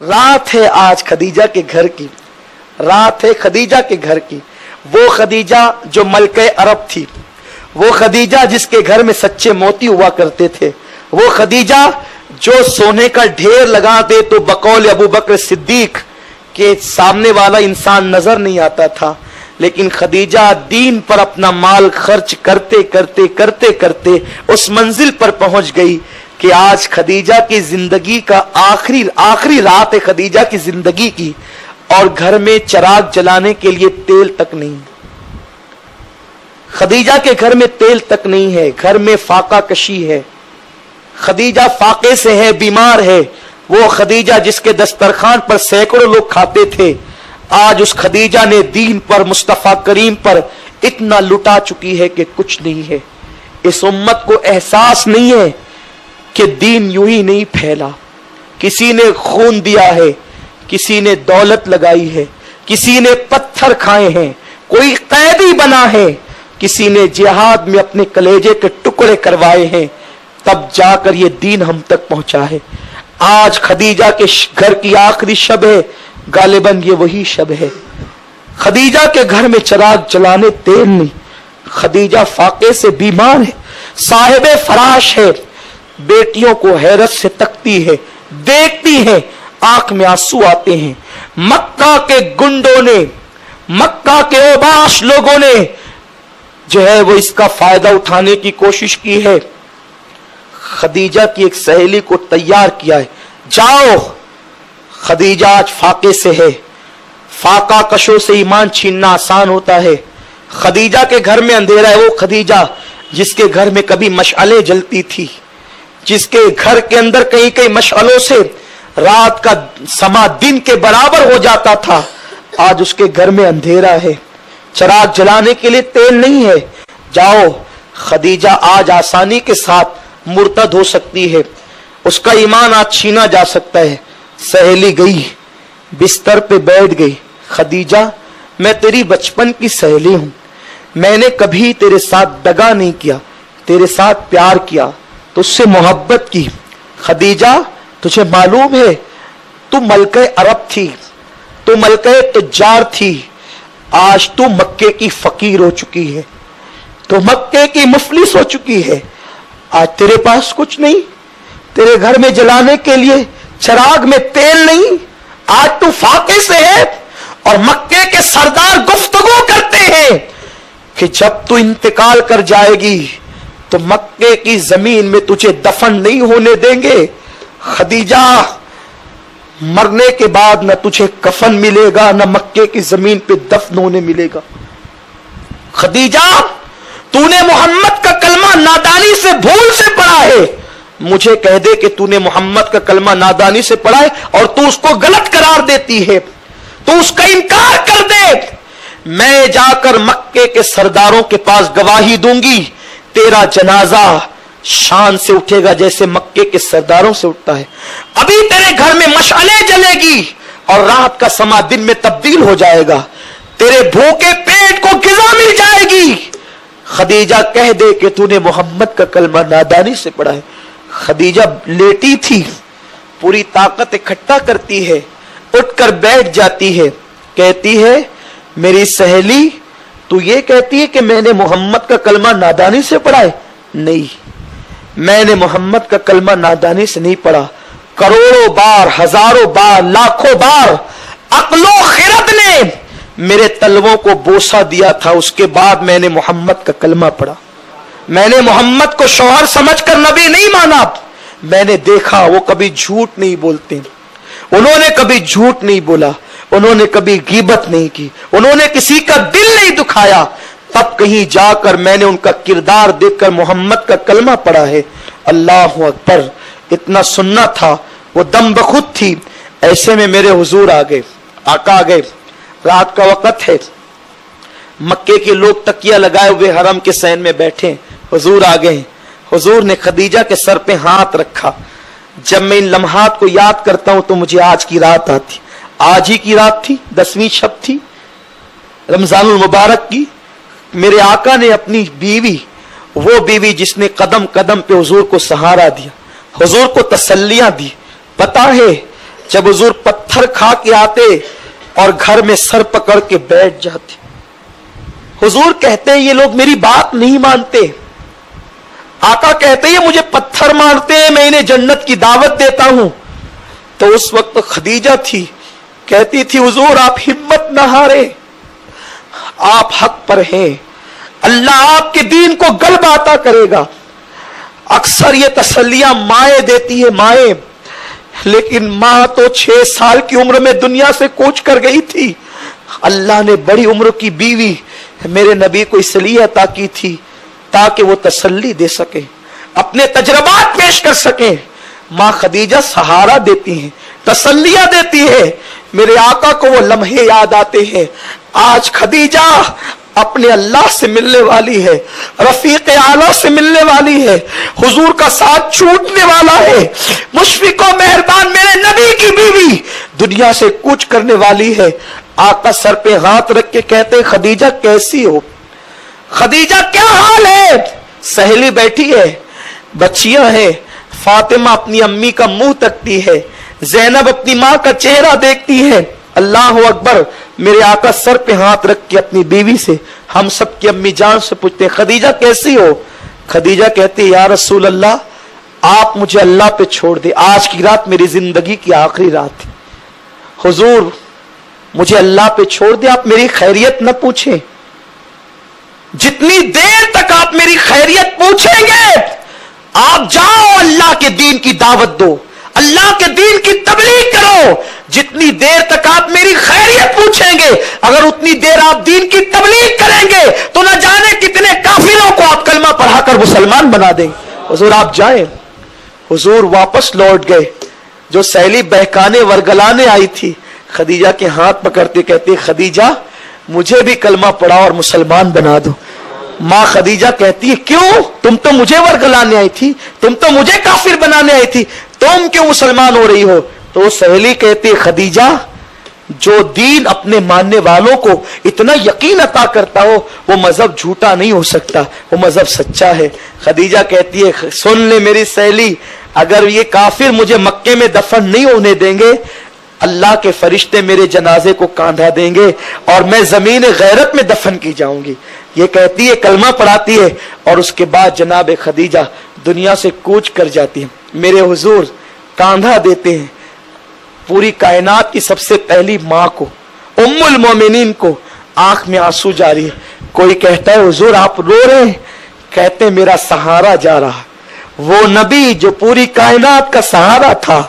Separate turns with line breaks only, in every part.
रात है आज खदीजा के घर की, रात है खदीजा के घर की। वो खदीजा जो मलके अरब थी, वो खदीजा जिसके घर में सच्चे मोती हुआ करते थे, वो खदीजा जो सोने का ढेर लगा दे तो बकौल अबू बकर सिद्दीक के सामने वाला इंसान नजर नहीं आता था। लेकिन खदीजा दीन पर अपना माल खर्च करते करते करते करते उस मंजिल पर पहुंच गई कि आज खदीजा की जिंदगी का आखिरी रात है खदीजा की जिंदगी की, और घर में चिराग जलाने के लिए तेल तक नहीं। खदीजा के घर में तेल तक नहीं है, घर में फाका कशी है। खदीजा फाके से है, बीमार है। वो खदीजा जिसके दस्तरखान पर सैकड़ों लोग खाते थे, आज उस खदीजा ने दीन पर, मुस्तफा करीम पर इतना लुटा चुकी है कि कुछ नहीं है। इस उम्मत को एहसास नहीं है कि दीन यूं ही नहीं फैला। किसी ने खून दिया है, किसी ने दौलत लगाई है, किसी ने पत्थर खाए हैं, कोई कैदी बना है, किसी ने जिहाद में अपने कलेजे के टुकड़े करवाए हैं, तब जाकर ये दीन हम तक पहुंचा है। आज खदीजा के घर की आखिरी शब है, गालिबन ये वही शब है। खदीजा के घर में चिराग जलाने तेल नहीं। खदीजा फाके से बीमार है, साहिबे फराश है, बेटियों को हैरत से तकती है, देखती है, आंख में आंसू आते हैं। मक्का के गुंडों ने, मक्का के ओबाश लोगों ने जो है वो इसका फायदा उठाने की कोशिश की है। खदीजा की एक सहेली को तैयार किया है, जाओ, खदीजा आज फाके से है। फाका कशों से ईमान छीनना आसान होता है। खदीजा के घर में अंधेरा है। वो खदीजा जिसके घर में कभी मशअलें जलती थी, जिसके घर के अंदर कहीं कहीं मशअलों से रात का समा दिन के बराबर हो जाता था, आज उसके घर में अंधेरा है, चिराग जलाने के लिए तेल नहीं है। जाओ, खदीजा आज आसानी के साथ मुर्तद हो सकती है, उसका ईमान आज छीना जा सकता है। सहेली गई, बिस्तर पे बैठ गई। खदीजा, मैं तेरी बचपन की सहेली हूं, मैंने कभी तेरे साथ दगा नहीं किया, तेरे साथ प्यार किया, तुझसे मोहब्बत की। खदीजा, तुझे मालूम है तू मलके अरब थी, तू मलके तुज्जार थी, आज तू मक्के की फकीर हो चुकी है, तू मक्के की मुफलिस हो चुकी है। आज तेरे पास कुछ नहीं, तेरे घर में जलाने के लिए चिराग में तेल नहीं। आज तू फाके से है और मक्के के सरदार गुफ्तगू करते हैं कि जब तू इंतकाल कर जाएगी तो मक्के की जमीन में तुझे दफन नहीं होने देंगे। खदीजा, मरने के बाद न तुझे कफन मिलेगा, न मक्के की जमीन पे दफन होने मिलेगा। खदीजा, तूने मोहम्मद का कलमा नादानी से भूल से पढ़ा है, मुझे कह दे कि तूने मोहम्मद का कलमा नादानी से पढ़ा है और तू उसको गलत करार देती है, तू उसका इनकार कर दे। मैं जाकर मक्के के सरदारों के पास गवाही दूंगी, तेरा जनाजा शान से उठेगा जैसे मक्के के सरदारों से उठता है। अभी तेरे घर में मशाले जलेगी और रात का समा दिन में तब्दील हो जाएगा, तेरे भूखे पेट को गिज़ा मिल जाएगी। खदीजा, कह दे कि तूने मोहम्मद का कलमा नादानी से पढ़ा है। खदीजा लेटी थी, पूरी ताकत इकट्ठा करती है, उठकर बैठ जाती है, कहती है, मेरी सहेली, तू ये कहती है कि मैंने मोहम्मद का कलमा नादानी से पढ़ा है? नहीं, मैंने मोहम्मद का कलमा नादानी से नहीं पढ़ा। करोड़ों बार, हजारों बार, लाखों बार अक्लो खिरत ने मेरे तलवों को बोसा दिया था, उसके बाद मैंने मोहम्मद का कलमा पढ़ा। मैंने मोहम्मद को शौहर समझकर नबी नहीं माना। मैंने देखा वो कभी झूठ नहीं बोलते, उन्होंने कभी झूठ नहीं बोला, उन्होंने कभी गीबत नहीं की, उन्होंने किसी का दिल नहीं दुखाया। तब कहीं जाकर मैंने उनका किरदार देखकर मोहम्मद का कलमा पढ़ा है। अल्लाह अकबर, इतना सुनना था, वो दम बखुद थी। ऐसे में मेरे हुजूर आ गए, आका आ गए, रात का वक्त है, मक्के के लोग तकिया लगाए हुए हरम के सैन में बैठे, हुजूर आ गए। हुजूर ने खदीजा के सर पे हाथ रखा। जब मैं इन लम्हात को याद करता हूं तो मुझे आज की रात आती। आज ही की रात थी, 10वीं शब थी रमजानुल मुबारक की। मेरे आका ने अपनी बीवी, वो बीवी जिसने कदम कदम पे हुजूर को सहारा दिया, हुजूर को तसल्लियां दी, पता है जब हुजूर पत्थर खा के आते और घर में सर पकड़ के बैठ जाते। हुजूर कहते हैं ये लोग मेरी बात नहीं मानते। आका कहते हैं मुझे पत्थर मारते हैं, मैं इन्हें जन्नत की दावत देता हूं। तो उस वक्त खदीजा थी, कहती थी हुजूर आप हिम्मत न हारे, आप हक पर हैं, अल्लाह आपके दीन को गलबा अता करेगा। अक्सर ये तसल्लियां माए देती है माए, लेकिन मां तो 6 साल की उम्र में दुनिया से कूच कर गई थी। अल्लाह ने बड़ी उम्र की बीवी मेरे नबी को इसलिए अता की थी ताकि वो तसल्ली दे सके, अपने तजर्बात पेश कर सके। मां खदीजा सहारा देती हैं, तसल्लियां देती है। मेरे आका को वो लम्हे याद आते हैं। आज खदीजा अपने अल्लाह से मिलने वाली है, रफीक आला से मिलने वाली है, हुजूर का साथ छूटने वाला है। मुशफिको मेहरबान मेरे नबी की बीवी दुनिया से कूच करने वाली है। आका सर पे हाथ रख के कहते खदीजा कैसी हो, खदीजा क्या हाल है। सहेली बैठी है, बच्चियां हैं, फातिमा अपनी अम्मी का मुंह तकती है, जैनब अपनी मां का चेहरा देखती है। अल्लाह अकबर। मेरे आका सर पे हाथ रख के अपनी बीवी से, हम सब की अम्मी जान से पूछते खदीजा कैसी हो। खदीजा कहती या रसूल अल्लाह आप मुझे अल्लाह पे छोड़ दे, आज की रात मेरी जिंदगी की आखिरी रात है। हुजूर मुझे अल्लाह पे छोड़ दे, आप मेरी खैरियत न पूछें। जितनी देर तक आप मेरी खैरियत पूछेंगे, आप जाओ अल्लाह के दीन की दावत दो, अल्लाह के दीन की तबलीग करो। जितनी देर तक आप मेरी खैरियत पूछेंगे, अगर उतनी देर आप दीन की तबलीग करेंगे तो न जाने कितने काफिरों को आप कलमा पढ़ाकर मुसलमान बना देंगे। हुजूर आप जाएं। हुजूर वापस लौट गए। जो सहेली बहकाने वरगलाने आई थी, खदीजा के हाथ पकड़ते कहते खदीजा मुझे भी कलमा पढ़ाओ और मुसलमान बना दो। मां खदीजा कहती है क्यों, तुम तो मुझे वरगलाने आई थी, तुम तो मुझे काफिर बनाने आई थी, तुम क्यों मुसलमान हो रही हो। तो सहेली कहती है खदीजा जो दीन अपने मानने वालों को इतना यकीन अता करता हो वो मजहब झूठा नहीं हो सकता, वो मजहब सच्चा है। खदीजा कहती है सुन ले मेरी सहेली, अगर ये काफिर मुझे मक्के में दफन नहीं होने देंगे, अल्लाह के फरिश्ते मेरे जनाजे को कांधा देंगे और मैं जमीन गैरत में दफन की जाऊंगी। ये कहती है कलमा पढ़ाती है और उसके बाद जनाब खदीजा दुनिया से कूच कर जाती है। मेरे हुजूर कांधा देते हैं पूरी कायनात की सबसे पहली मां को, उम्मुल मोमिनीन को। आंख में आंसू जारी है। कोई कहता है हुजूर आप रो रहे हैं, कहते मेरा सहारा जा रहा। वो नबी जो पूरी कायनात का सहारा था,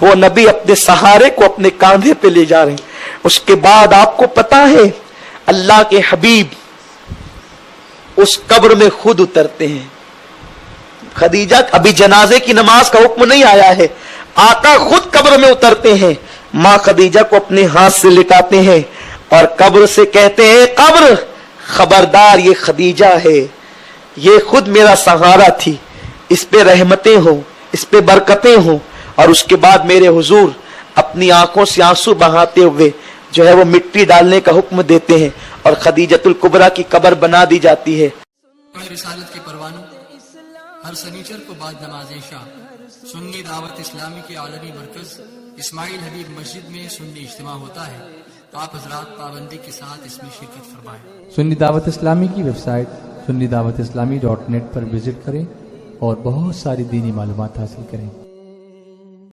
वो नबी अपने सहारे को अपने कांधे पे ले जा रहे हैं। उसके बाद आपको पता है अल्लाह के हबीब उस कब्र में खुद उतरते हैं। खदीजा अभी जनाजे की नमाज का हुक्म नहीं आया है, आका खुद कब्र में उतरते हैं। मां खदीजा को अपने हाथ से लिटाते हैं और कब्र से कहते हैं कब्र खबरदार ये खदीजा है, ये खुद मेरा सहारा थी, इस पे रहमतें हो, इस पे बरकतें हो। और उसके बाद मेरे हुजूर अपनी आंखों से आंसू बहाते हुए जो है वो मिट्टी डालने का हुक्म देते हैं और खदीजतुल कुबरा की कब्र बना दी जाती है।
रिसालत के परवानों हर सनीचर को बाद नमाज इशा सुन्नी दावत इस्लामी के आलमी मरकज इस्माइल हबीब मस्जिद में सुन्नी इज्तिमा होता है, तो आप हजरात पाबंदी के साथ इसमें शिरकत फरमाएं।
सुन्नी दावत इस्लामी की वेबसाइट sunnidawatislamי.net पर विजिट करें और बहुत सारी दीनी मालूमात हासिल करें।